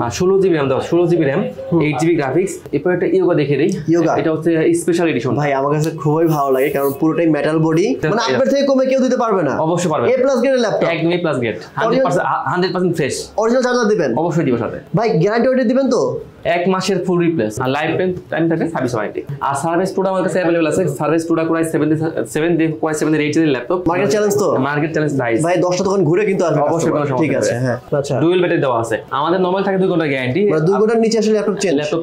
আর 16GB RAM দাও, 16GB RAM, 8GB graphics. এরপর একটা ইয়োগা দেখে দেই। এটা হচ্ছে স্পেশাল এডিশন। ভাই আমার কাছে খুবই ভালো লাগে কারণ পুরোটাই মেটাল বডি, মানে আপনার থেকে কমে কেউ দিতে পারবে না। অবশ্যই পারবে। A+ গ্রেডের ল্যাপটপ, একদম A+ grade, 100% fresh. Original charger দিবেন? অবশ্যই দিব সাথে। ভাই গ্যারান্টি ওয়ারেন্টি দিবেন তো? 1 মাসের ফুল রিপ্লেস আর লাইফ টাইম থাকে সার্ভিস ওয়ারেন্টি। আর সার্ভিস প্রোডাক্ট আমার কাছে अवेलेबल আছে। সার্ভিস প্রোডাক্ট কোরাই 7 দিয়ে কোরাই 7 এর 8 এর ল্যাপটপ। মার্কেট চ্যালেঞ্জ তো? Market challenge price. ভাই 10টা দোকান ঘুরে কিন্তু আসবে। অবশ্যই কোনো সমস্যা ঠিক আছে। হ্যাঁ আচ্ছা, ডুয়াল ব্যাটারি দেওয়া আছে। আমাদের নরমাল থাকে 2 ঘন্টা গ্যারান্টি, মানে 2 ঘন্টার নিচে আসলে ল্যাপটপ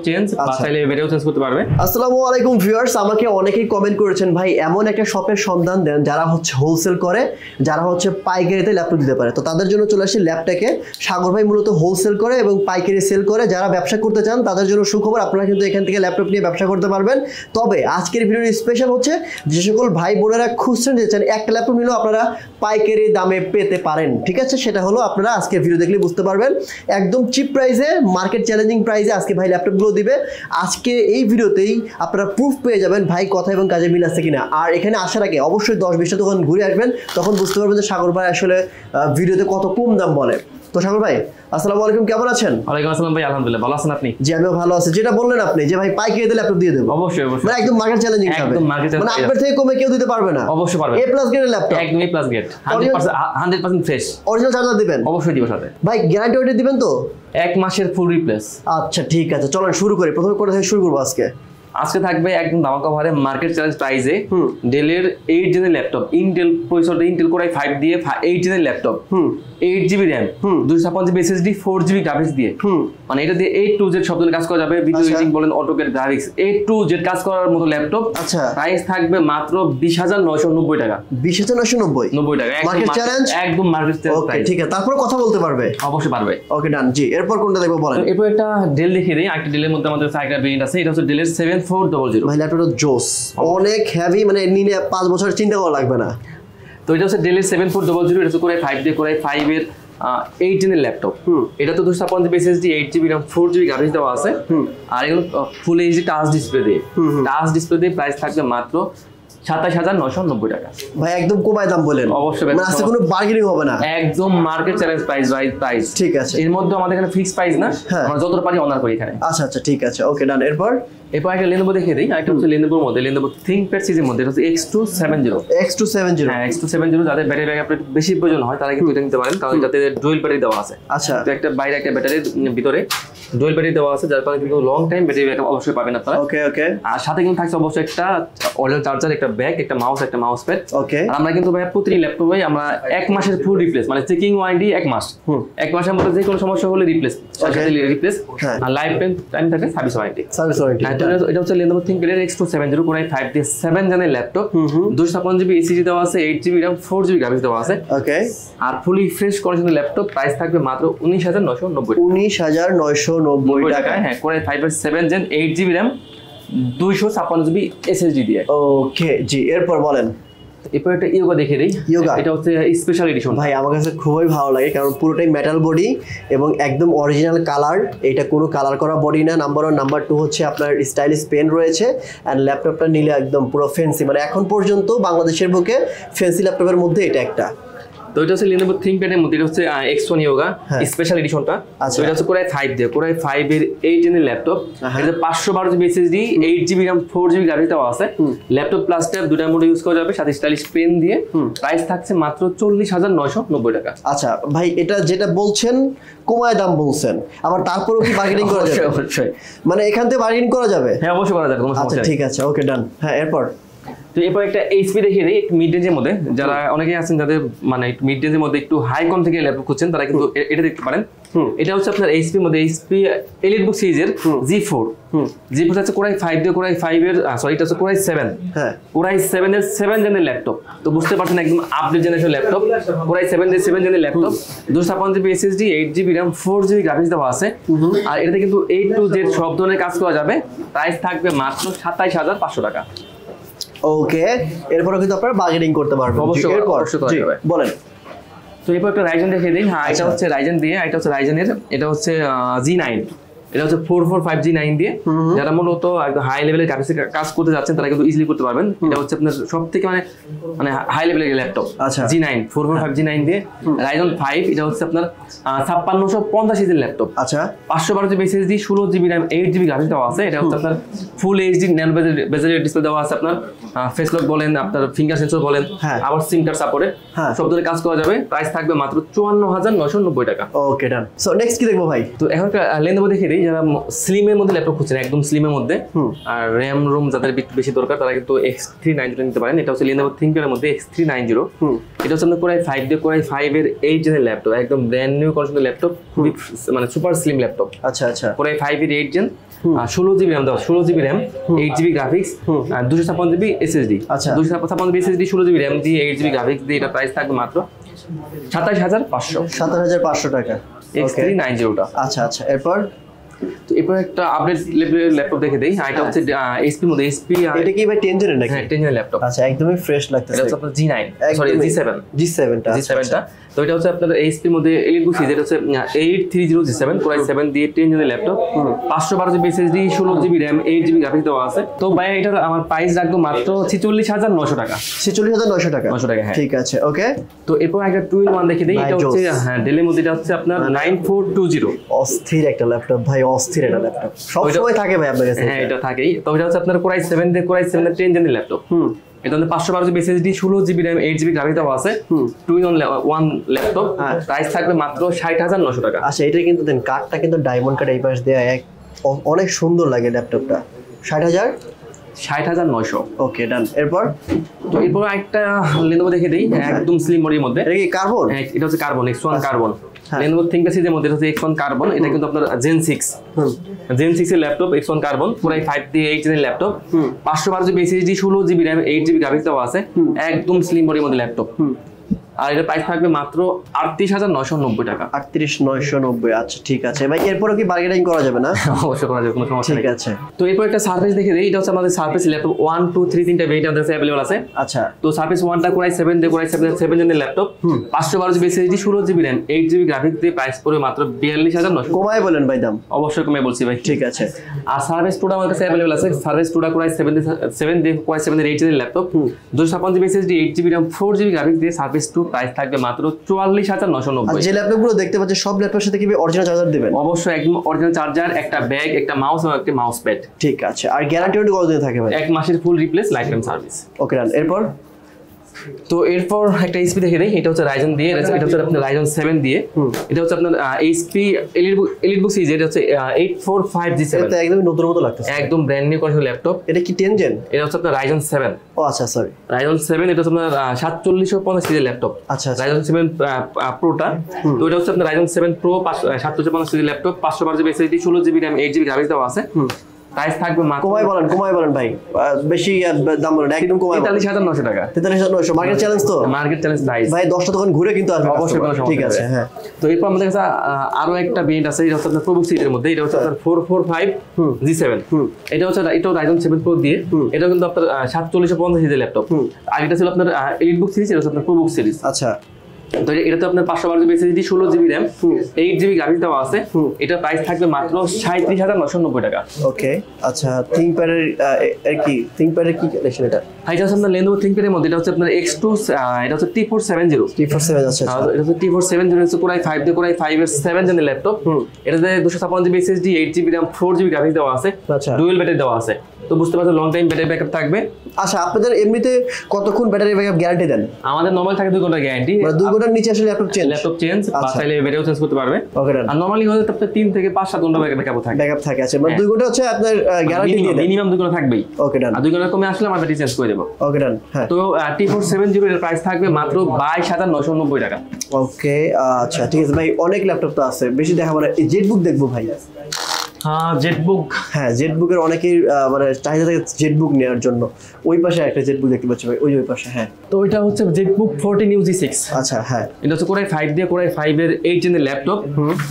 চেঞ্জ বা চাইলে ব্যাটারিও চেঞ্জ করতে পারবে। আসসালামু আলাইকুম ভিউয়ার্স, আমাকে অনেকেই কমেন্ট করেছেন ভাই এমন একটা শপের সন্ধান দেন যারা হচ্ছে হোলসেল করে, যারা হচ্ছে পাইকারিতে ল্যাপটপ দিতে পারে। তো তাদের জন্য চলে আসি ল্যাপটেকে। সাগর ভাই মূলত হোলসেল করে এবং পাইকারি সেল করে। যারা ব্যবসা করতে চান তাদের জন্য সুখবর, আপনারা কিন্তু এখান থেকে ল্যাপটপ নিয়ে ব্যবসা করতে পারবেন। তবে আজকের ভিডিওর স্পেশাল হচ্ছে যে সকল ভাই বোনেরা খুচরা নিতে চান, একটা ল্যাপটপ নিলেও আপনারা পাইকারি দামে পেতে পারেন। ঠিক আছে, সেটা হলো আপনারা আজকের ভিডিও দেখলে বুঝতে পারবেন। একদম চিপ প্রাইসে, মার্কেট চ্যালেঞ্জিং প্রাইসে আজকে ভাই ল্যাপটপগুলো দিবে। আজকে এই ভিডিওতেই আপনারা প্রুফ পেয়ে যাবেন ভাই কথা এবং কাজে মিল আছে কিনা। আর এখানে আসার আগে অবশ্যই 10-20টা দোকান ঘুরে আসবেন, তখন বুঝতে পারবেন যে সাগর ভাই আসলে ভিডিওতে কত কম দাম বলে। তো সাগর ভাই আসসালামু আলাইকুম, কেমন আছেন? ওয়ালাইকুম আসসালাম ভাই, আলহামদুলিল্লাহ ভালো আছেন আপনি? জি আমিও ভালো আছি। যেটা বললেন আপনি যে ভাই পাইকারিতে ল্যাপটপ দিয়ে দেব, অবশ্যই অবশ্যই, মানে একদম মার্কেট চ্যালেঞ্জিং হবে, মানে আপনার থেকে কমে কেউ দিতে পারবে না। অবশ্যই পারবে। A+ গ্রেডের ল্যাপটপ, একদম A+ grade, 100% fresh. Original charger দিবেন? অবশ্যই দিব সাথে। ভাই গ্যারান্টি ওয়ারেন্টি দিবেন তো? 1 মাসের ফুল রিপ্লেস। আচ্ছা ঠিক আছে, চলেন শুরু করি। প্রথমে কোথা থেকে শুরু করব আজকে? আজকে থাকবে একদম ধামাকা অফারে মার্কেট চ্যালেঞ্জ প্রাইসে ডেলের 8 জেনের laptop, Intel processor Intel core i 5 দিয়ে 8 জেনের laptop, 8GB RAM, 256GB SSD, 4GB graphics দিয়ে। মানে এটা দিয়ে A to Z সব ধরনের কাজ করা যাবে, ভিডিও এডিটিং বলেন, AutoCAD graphics, A to Z কাজ করার মতো ল্যাপটপ। আচ্ছা, প্রাইস থাকবে মাত্র 20,990 টাকা। 20,990 টাকা, মার্কেট চ্যালেঞ্জ, একদম মার্কেট চ্যালেঞ্জ প্রাইস। ঠিক আছে, তারপর কথা বলতে পারবে? অবশ্যই পারবে। ওকে ডান। জি এরপর কোনটা দেখবো বলেন? এরপর একটা ডেল দেখিয়ে দেই। একটা ডেলের মধ্যে আমাদের একটা ভেরিয়েন্ট আছে, এটা হচ্ছে ডেলের 7400। ভাই ল্যাপটপটা জোস, অনেক হেভি, মানে নিলে 5 বছর চিন্তা করা লাগবে না। তো এটা হচ্ছে ডেলের 7400, এটা হচ্ছে কোরাই 5 দিয়ে কোরাই 5 এর 8 জেনের ল্যাপটপ। এটা তো 256GB SSD, 8GB RAM, 4GB graphics দেওয়া আছে। আর এগুলো ফুল এইচডি টাচ ডিসপ্লে দিয়ে, টাচ ডিসপ্লে দিয়ে প্রাইস থাকবে মাত্র 27,990 টাকা। ভাই একদম কমায় দাম বলেন? অবশ্যই, মানে আজকে কোনো বার্গেনিং হবে না, একদম মার্কেট চ্যালেঞ্জ প্রাইস। ঠিক আছে, এর মধ্যে আমাদের এখানে ফিক্স প্রাইস না, আমরা যতটা পারি অনার করি এখানে। আচ্ছা আচ্ছা ঠিক আছে, ওকে ডান। এরপর একটা লেনোভো দেখিয়ে দিই। একটা হচ্ছে লেনোভোর মধ্যে লেনোভো থিংকপ্যাড সিরিজের মধ্যে, এটা হচ্ছে X270। হ্যাঁ X270, যাদের ব্যাটারি ব্যাকআপ বেশি প্রয়োজন হয় তারা কিন্তু এটা নিতে পারেন, কারণ এটাতে ডুয়াল ব্যাটারি দেওয়া আছে। আচ্ছা, তো একটা বাইরে একটা ব্যাটারির ভিতরে ডুয়াল ব্যাটারি দেওয়া আছে, যার কারণে কিন্তু লং টাইম ব্যাটারি ব্যাকআপ অবশ্যই পাবেন আপনারা। ওকে ওকে। আর সাথে কিন্তু থাকছে অবশ্যই একটা অরিজিনাল চার্জার, একটা ব্যাগ, একটা মাউস, একটা মাউস প্যাড। ওকে। আর আমরা কিন্তু ভাই প্রতিটি ল্যাপটপে আমরা 1 মাসের ফুল রিপ্লেস, মানে চেকিং ওয়ারেন্টি 1 মাস। 1 মাসের মধ্যে যে কোনো সমস্যা হলে রিপ্লেস, আর লাইফ টাইম থাকে সার্ভিস ওয়ারেন্টি। এটা হচ্ছে লেনোভো থিংকপ্যাড X270 কোরাই 5 দিয়ে 7 জেনের ল্যাপটপ, 256GB SSD দেওয়া আছে, 8GB RAM, 4GB গ্রাফিক্স দেওয়া আছে। ওকে। আর ফুলি ফ্রেশ কন্ডিশনের ল্যাপটপ, প্রাইস থাকবে মাত্র 19,990। 19,990 টাকা। হ্যাঁ কোরাই 5 এর 7 gen, 8GB RAM, 256GB SSD দিয়ে। ওকে জি এরপর বলেন? এরপর একটা ইয়োগা দেখিয়ে দিই। এটা হচ্ছে স্পেশাল এডিশন। ভাই আমার কাছে খুবই ভালো লাগে কারণ পুরোটাই মেটাল বডি এবং একদম অরিজিনাল কালার। এটা কোনো কালার করা বডি না। নাম্বার 1, নাম্বার 2 হচ্ছে আপনার স্টাইলিশ পেন রয়েছে। অ্যান্ড ল্যাপটপটা নিলে একদম পুরো ফ্যান্সি, মানে এখন পর্যন্ত বাংলাদেশের বুকে ফ্যান্সি ল্যাপটপের মধ্যে এটা একটা। তো এটা হচ্ছে লেনোভো থিংকপ্যাডের মধ্যে, এটা হচ্ছে X1 ইয়োগা স্পেশাল এডিশনটা। তো এটা হচ্ছে কোরাই 5 দিয়ে কোরাই 5 এর 8 জেনের ল্যাপটপ। এটা 512GB SSD, 8GB RAM, 4GB graphics দেওয়া আছে। ল্যাপটপ প্লাস ট্যাব দুটার মধ্যে ইউজ করা যাবে, সাথে স্টাইলিশ পেন দিয়ে। প্রাইস থাকছে মাত্র 40,990 টাকা। আচ্ছা ভাই এটা যেটা বলছেন কমায় দাম বলছেন, আবার তারপরেও কি বার্গেনিং করা যাবে? অবশ্যই, মানে এখান থেকে বার্গেনিং করা যাবে? হ্যাঁ অবশ্যই করা যাবে। আচ্ছা ঠিক আছে, ওকে ডান। হ্যাঁ এরপর? তো এরপর একটা এইচপি দেখিয়ে দিই, একটু মিড রেঞ্জের মধ্যে। যারা অনেকেই আছেন যাদের মানে একটু মিড রেঞ্জের মধ্যে একটু হাই কম থেকে ল্যাপটপ খুঁজছেন, তারা কিন্তু এটা দেখতে পারেন। এটা হচ্ছে আপনার এইচপির মধ্যে এইচপি এলিটবুক সিরিজের G4 হচ্ছে কোরাই 5 দিয়ে কোরাই 5 এর সরি এটা হচ্ছে কোরাই 7। হ্যাঁ কোরাই 7 এর 7 জেনের ল্যাপটপ। তো বুঝতে পারছেন একদম আপডেট জেনারেশন ল্যাপটপ। কোরাই 7 এর 7 জেনের laptop, 256GB SSD, 8GB RAM, 4GB graphics দেওয়া আছে। আর এটাতে কিন্তু A to Z সব ধরনের কাজ করা যাবে। প্রাইস থাকবে মাত্র 27,500 টাকা। ওকে, এরপরে কিন্তু আপনারা বার্গেনিং করতে পারবেন। অবশ্যই বলেন? তো এরপর একটা রাইজেন দেখিয়ে দিই। হ্যাঁ এটা হচ্ছে রাইজেন দিয়ে, এটা হচ্ছে রাইজেনের, এটা হচ্ছে G9। এটা হচ্ছে 4455G9 দিয়ে, যারা মূলত একদম হাই লেভেলের গ্রাফিক্সে কাজ করতে যাচ্ছেন তারা কিন্তু ইজিলি করতে পারবেন। এটা হচ্ছে আপনার সব থেকে মানে হাই লেভেলের ল্যাপটপ। আচ্ছা, G9 4455G9 দিয়ে Ryzen 5, এটা হচ্ছে আপনার 5650 সিরিজের ল্যাপটপ। আচ্ছা, 512GB SSD, 16GB RAM, 8GB graphics দেওয়া আছে। এটা হচ্ছে আপনার ফুল এইচডি ন্যানো বেজেলের ডিসপ্লে দেওয়া আছে। আপনার ফেস লক বলেন, আপনার ফিঙ্গার সেন্সর বলেন, আবার সিম কার্ড সাপোর্টে সব ধরনের কাজ করা যাবে। প্রাইস থাকবে মাত্র 54,990 টাকা। ওকে ডান। সো নেক্সট কি দেখবো ভাই? তো এখন লেনোভো দেখে দিই, যারা স্লিমের মধ্যে ল্যাপটপ খুঁজছেন, একদম স্লিমের মধ্যে আর র্যাম রুম যাদের বেশি দরকার তারা কিন্তু X390 নিতে পারেন। এটা হচ্ছে লেনোভো থিংকপ্যাডের মধ্যে X390। এটা হচ্ছে আপনার কোরাই 5 দিয়ে কোরাই 5 এর 8 জেনের ল্যাপটপ, একদম ব্র্যান্ড নিউ কন্ডিশনের ল্যাপটপ, খুবই মানে সুপার স্লিম ল্যাপটপ। আচ্ছা আচ্ছা, কোরাই 5 এর 8 জেন, 16GB RAM দেওয়া, 16GB RAM, 8GB graphics, 256GB SSD। আচ্ছা, 256GB SSD, 16GB RAM দিয়ে 8GB গ্রাফিক্স দিয়ে এটা প্রাইস থাকবে মাত্র 27,500। 27,500 টাকা X390টা। আচ্ছা আচ্ছা, এরপর তো এরপর একটা আপডেট লেভেলের ল্যাপটপ দেখে দেই। এটা হচ্ছে এইচপির মধ্যে, এটা কি ভাই 10 জেনের নাকি? হ্যাঁ, 10 জেনের ল্যাপটপ। আচ্ছা, একদমই ফ্রেশ লাগতেছে। এটা হচ্ছে আপনার G9, সরি G7টা। তো এটা হচ্ছে আপনার এইচপির মধ্যে এলিটবুক সিরিজ, এটা হচ্ছে 830G7 কোরাই 7 দিয়ে 10 জেনের laptop, 512GB SSD, 16GB RAM, 8GB graphics দেওয়া আছে। তো ভাই এটার আমার প্রাইস রাখবো মাত্র 46,900 টাকা। 46,900 টাকা। 900 টাকা, হ্যাঁ, ঠিক আছে। ওকে, তো এরপর একটা 2-in-1 দেখে দেই। এটা হচ্ছে ডেলের মধ্যে, এটা হচ্ছে আপনার 9420। অস্থির একটা ল্যাপটপ ভাই, অস্থির একটা ল্যাপটপ, সব সময় থাকে ভাই আপনার কাছে। হ্যাঁ, এটা থাকেই। তো এটা হচ্ছে আপনার কোরাই 7 দিয়ে কোরাই 7 এর 10 জেনের ল্যাপটপ। এটা হচ্ছে 512GB SSD, 16GB RAM, 8GB graphics দেওয়া আছে, 2-in-1 ল্যাপটপ। প্রাইস থাকবে মাত্র 60,900 টাকা। আচ্ছা, এটা কিন্তু দেন কার্ডটা কিন্তু ডায়মন্ড কার্ড এই পাশ দেয়া, অনেক সুন্দর লাগে ল্যাপটপটা। 60,900। ওকে ডান। এরপর একটা লেনোভো দেখে দেই, একদম স্লিম বডির মধ্যে। এটা কি কার্বন? হ্যাঁ, এটা হচ্ছে carbon, X1 carbon. Lenovo ThinkPad সিরিজের মধ্যে এটা হচ্ছে X1 কার্বন। এটা কিন্তু আপনার Gen 6 এর ল্যাপটপ, X1 কার্বন, পুরাই 5 দিয়ে 8 জেনের laptop, 512GB SSD, 16GB RAM, 8GB graphics দেওয়া আছে, একদম স্লিম বডির মধ্যে ল্যাপটপ। আর এটার প্রাইস থাকবে মাত্র 38,990 টাকা। 38,990। আচ্ছা, ঠিক আছে ভাই। এরপরও কি বার্গেনিং করা যাবে না? অবশ্যই করা যাবে, কোনো সমস্যা নেই। ঠিক আছে। তো এরপর একটা সারফেস দেখে দেই। এটা হচ্ছে আমাদের সারফেস ল্যাপটপ 1, 2, 3 তিনটা ভেরিয়েন্ট আমাদের কাছে अवेलेबल আছে। আচ্ছা, তো সারফেস 1টা কোরাই 7 দিয়ে কোরাই 7 জেনের laptop, 512GB SSD, 16GB RAM, 8GB graphics দিয়ে প্রাইস পড়বে মাত্র 42,900। কমায় বলেন ভাই দাম? অবশ্যই কমে বলছি ভাই। ঠিক আছে। আর সার্ভিস 2টা আমাদের কাছে अवेलेबल আছে। সার্ভিস 2টা কোরাই 7 দিয়ে কোরাই 7 এর 8 জেনের laptop, 256GB SSD, 8GB RAM, 4GB graphics দিয়ে সার্ভিস 2 প্রাইস থাকবে মাত্র 44,990। আর যে ল্যাপটপগুলো দেখতে পাচ্ছেন সব ল্যাপটপের সাথে কি অরিজিনাল চার্জার দিবেন? অবশ্যই একদম অরিজিনাল চার্জার, একটা ব্যাগ, একটা মাউস এবং একটা মাউস প্যাড। ঠিক আছে। আর গ্যারান্টি ওয়ারেন্টি কতদিন থাকে ভাই? 1 মাসের full replace life time service. Okay done. এরপর এরপর একটা এইচপি দেখে দেই। এটা হচ্ছে রাইজেন দিয়ে, এটা হচ্ছে আপনার রাইজেন 7 দিয়ে। এটা হচ্ছে আপনার এইচপি এলিটবুক সিরিজ, এটা হচ্ছে 845G7। এটা একদম নতুন মতো লাগতেছে, একদম ব্র্যান্ড নিউ কন্ডিশন ল্যাপটপ। এটা কি 10 জেন? এটা হচ্ছে আপনার রাইজেন 7। ও আচ্ছা, সরি, রাইজেন 7। এটা হচ্ছে আপনার 4750 সিরিজের ল্যাপটপ। আচ্ছা, রাইজেন 7 প্রোটা। তো এটা হচ্ছে আপনার রাইজেন 7 প্রো, 4750 সিরিজের laptop, 512GB SSD, 16GB RAM, 8GB graphics দেওয়া আছে। প্রাইস থাকবে মাত্র, কমাই বলেন ভাই, বেশি দাম বলেন, একদম কমাই। 43,900 টাকা। 43,900 মার্কেট চ্যালেঞ্জ তো? মার্কেট চ্যালেঞ্জ প্রাইস ভাই, 10টা দোকান ঘুরে কিন্তু আসবে। অবশ্যই কোনো সমস্যা ঠিক আছে। হ্যাঁ, তো এরপর আমাদের কাছে আরো একটা ভেরিয়েন্ট আছে। এটা হচ্ছে আপনার প্রোবুক সিরিজের মধ্যে। এটা হচ্ছে আপনার 445G7। এটা হচ্ছে এটাও রাইজেন 7 প্রো দিয়ে। এটা কিন্তু আপনার 4750 সিরিজের ল্যাপটপ। আর এটা ছিল আপনার এলিটবুক সিরিজ, এটা হচ্ছে আপনার প্রোবুক সিরিজ। আচ্ছা, তো এটা তো আপনার 512GB SSD, 16GB RAM, 8GB graphics দেওয়া আছে। এটা প্রাইস থাকবে মাত্র 37,990 টাকা। ওকে। আচ্ছা, থিংকপ্যাডের থিংকপ্যাডের কি কালেকশন এটা? এটা হচ্ছে আপনার লেনোভো থিংকপ্যাডের মধ্যে। এটা হচ্ছে আপনার X2, এটা হচ্ছে T470। আচ্ছা, এটা হচ্ছে T470, হচ্ছে কোরাই 5 দিয়ে কোরাই 5 এর 7 জেনের ল্যাপটপ। এটাতে 256GB SSD, 8GB RAM, 4GB graphics দেওয়া আছে, আচ্ছা, ডুয়াল ব্যাটারি দেওয়া আছে। তো বুঝতে পারছেন লং টাইম ব্যাটারি ব্যাকআপ থাকবে। আচ্ছা, আপনাদের এমনিতে কতক্ষণ ব্যাটারি ব্যাকআপ গ্যারান্টি দেন? আমাদের নরমাল থাকে 2 ঘন্টা গ্যারান্টি। 2 ঘন্টার নিচে আসলে ল্যাপটপ চেঞ্জ বা চাইলে ব্যাটারিও চেঞ্জ করতে পারবে। ওকে ডান। আর নরমালি হলে আপনার 3 থেকে 5-7 ঘন্টা ব্যাকআপ থাকে। আচ্ছা, মানে 2 ঘন্টা হচ্ছে আপনার গ্যারান্টি দিয়ে দেন। মিনিমাম 2 ঘন্টা থাকবেই। ওকে ডান। আর 2 ঘন্টা কমে আসলে আমরা ব্যাটারি চেঞ্জ করে দেব। ওকে ডান। হ্যাঁ। তো T470 এর প্রাইস থাকবে মাত্র 22,990 টাকা। ওকে। আচ্ছা, ঠিক আছে ভাই। অনেক ল্যাপটপ তো আছে, বেশি দেখাবো না। জেটবুক দেখবো ভাই। জেটবুক। হ্যাঁ, জেটবুকের অনেকেই মানে চাহিদা থাকে জেটবুক নেওয়ার জন্য। ওই পাশে একটা জেটবুক দেখতে পাচ্ছি ভাই, ওই পাশে। হ্যাঁ, তো এটা হচ্ছে জেটবুক 14UG6। আচ্ছা, হ্যাঁ, এটা হচ্ছে কোরাই 5 দিয়ে কোরাই 5 এর 8 জেনের ল্যাপটপ।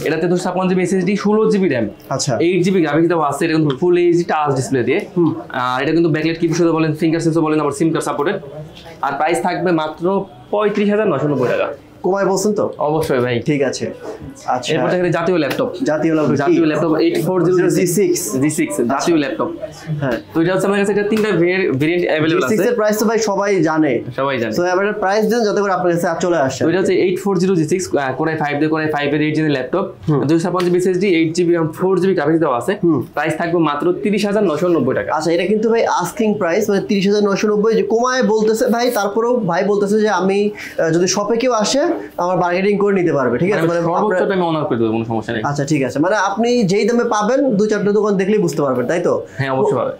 এটাতে 256GB SSD, 16GB RAM, আচ্ছা, 8GB গ্রাফিক্স দেওয়া আছে। এটা কিন্তু ফুল এইচডি টাচ ডিসপ্লে দিয়ে। আর এটা কিন্তু ব্যাকলাইট কি বিষয় বলেন, ফিঙ্গার সেন্সর বলেন, আবার সিম কার্ড সাপোর্টেড। আর প্রাইস থাকবে মাত্র 35,990 টাকা। কমায় বলছেন তো? অবশ্যই ভাই। ঠিক আছে। আচ্ছা, এরপর থেকে জাতীয় ল্যাপটপ জাতীয় ল্যাপটপ 840 G6 জাতীয় ল্যাপটপ। হ্যাঁ, তো এটা হচ্ছে আমার কাছে এটা তিনটা ভেরিয়েন্ট अवेलेबल আছে। G6 এর প্রাইস তো ভাই সবাই জানে। তো এবারে প্রাইস দেন যাতে করে আপনার কাছে চলে আসে। তো এটা হচ্ছে 840 G6 Core i5 দিয়ে Core i5 এর 8 GB laptop, 256 SSD, 8GB RAM, 4GB graphics দেওয়া আছে। প্রাইস থাকবে মাত্র 30,990 টাকা। আচ্ছা, এটা কিন্তু ভাই আস্কিং প্রাইস, মানে 30,990, যে কমায় বলতেছে ভাই। তারপরেও ভাই বলতেছে যে আমি যদি শপে কেউ আসে আমার বার্গেনিং করে নিতে পারবে, ঠিক আছে? মানে সর্বোচ্চটা আমি অনার করে দেব, কোনো সমস্যা নেই। আচ্ছা, ঠিক আছে। মানে আপনি যেই দামে পাবেন 2-4টা দোকান দেখলেই বুঝতে পারবেন, তাই তো? হ্যাঁ, অবশ্যই পাবেন।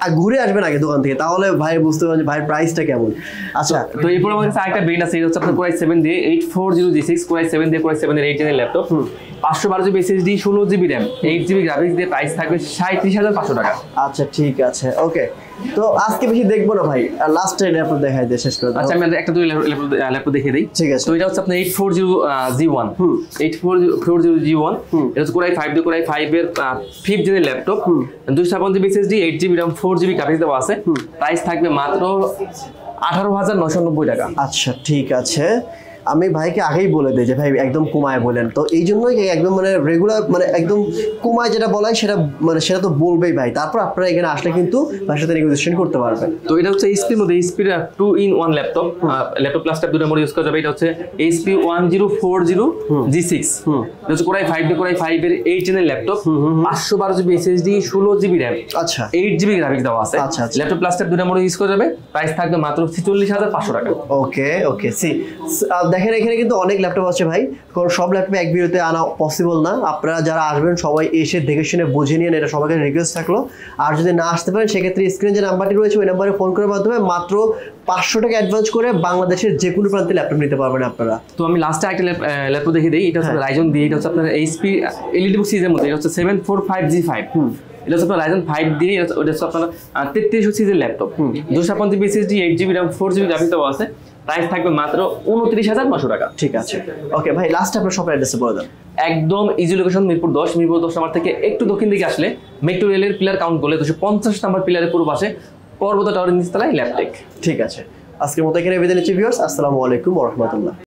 আর ঘুরে আসবেন আগে দোকান থেকে, তাহলে ভাই বুঝতে পারবেন যে ভাইয়ের প্রাইসটা কেমন। আচ্ছা, তো এরপর আমার কাছে আরেকটা ব্র্যান্ড আছে, এটা হচ্ছে আপনার Core i7 দিয়ে 840 G6 Core i7 দিয়ে Core i7 এর 8 জেনের laptop, 512GB SSD, 16GB RAM, 8GB graphics দিয়ে প্রাইস থাকবে 37,500 টাকা। আচ্ছা, ঠিক আছে, ওকে। তো আজকে বেশি দেখবো না ভাই, লাস্টে ল্যাপটপ দেখাই দিয়ে শেষ করে দাও। আচ্ছা, আমি একটা দুই ল্যাপটপ দেখিয়ে দিই। ঠিক আছে। তো এটা হচ্ছে আপনার 840 G1 840 G1, এটা হচ্ছে Core i5 দিয়ে Core i5 এর 5th জেনের laptop, 256GB SSD, 8GB RAM, 4GB graphics দেওয়া আছে। প্রাইস থাকবে মাত্র 18,990 টাকা। আচ্ছা, ঠিক আছে। আমি ভাইকে আগেই বলে দিই যে ভাই একদম কমায় বলেন, তো এই জন্যই একদম মানে রেগুলার, মানে একদম কমায় যেটা বলা হয় সেটা মানে সেটা তো বলবেই ভাই। তারপর আপনারা এখানে আসলে কিন্তু তার সাথে নেগোসিয়েশন করতে পারবেন। তো এটা হচ্ছে এইচপির মধ্যে এইচপির 2-in-1 laptop, laptop plus tab দুটোর মধ্যে ইউজ করা যাবে। এটা হচ্ছে HP 1040 G6, এটা হচ্ছে Core i5 দিয়ে Core i5 এর 8 জেনের laptop, 512GB SSD, 16GB RAM, আচ্ছা, 8GB গ্রাফিক্স দেওয়া আছে। আচ্ছা, আচ্ছা। ল্যাপটপ প্লাস ট্যাব দুটোর মধ্যে ইউজ করা যাবে। প্রাইস থাকবে মাত্র 46,500 টাকা। ওকে, ওকে। দেখেন এখানে কিন্তু অনেক ল্যাপটপ আছে ভাই, কারণ সব ল্যাপটপ এক ভিডিওতে আনা পসিবল না। আপনারা যারা আসবেন সবাই এসে দেখে শুনে বুঝে নিন, এটা সবাইকে রিকোয়েস্ট থাকলো। আর যদি না আসতে পারেন সেক্ষেত্রে স্ক্রিনে যে নাম্বারটি রয়েছে ওই নাম্বারে ফোন করার মাধ্যমে মাত্র 500 টাকা অ্যাডভান্স করে বাংলাদেশের যে কোনো প্রান্তে ল্যাপটপ নিতে পারবেন আপনারা। তো আমি লাস্টে একটা ল্যাপটপ দেখিয়ে দিই। এটা হচ্ছে Ryzen দিয়ে, এটা হচ্ছে আপনার এইচপি এলিটবুক সিরিজের মধ্যে, এটা হচ্ছে 745G5, এটা হচ্ছে আপনার Ryzen 5 দিয়ে, ওটা হচ্ছে আপনার 3300 সিরিজের laptop, 256GB SSD, 8GB RAM, 4GB graphics দেওয়া আছে। প্রাইস থাকবে মাত্র 29,900 টাকা। ঠিক আছে, ওকে ভাই। লাস্টে আপনার শপের অ্যাড্রেসে বলে দেন। একদম ইজি লোকেশন, মিরপুর 10 নাম্বার থেকে একটু দক্ষিণ দিকে আসলে মেট্রো রেলের পিলার কাউন্ট করলে 250 নাম্বার পিলারের পূর্ব পাশে পর্বত টাওয়ারের নিচতলায় ল্যাপটেক। ঠিক আছে, আজকের মতো এখানে বিদায় নিচ্ছি ভিউয়ার্স। আসসালামু আলাইকুম ওয়া রাহমাতুল্লাহ।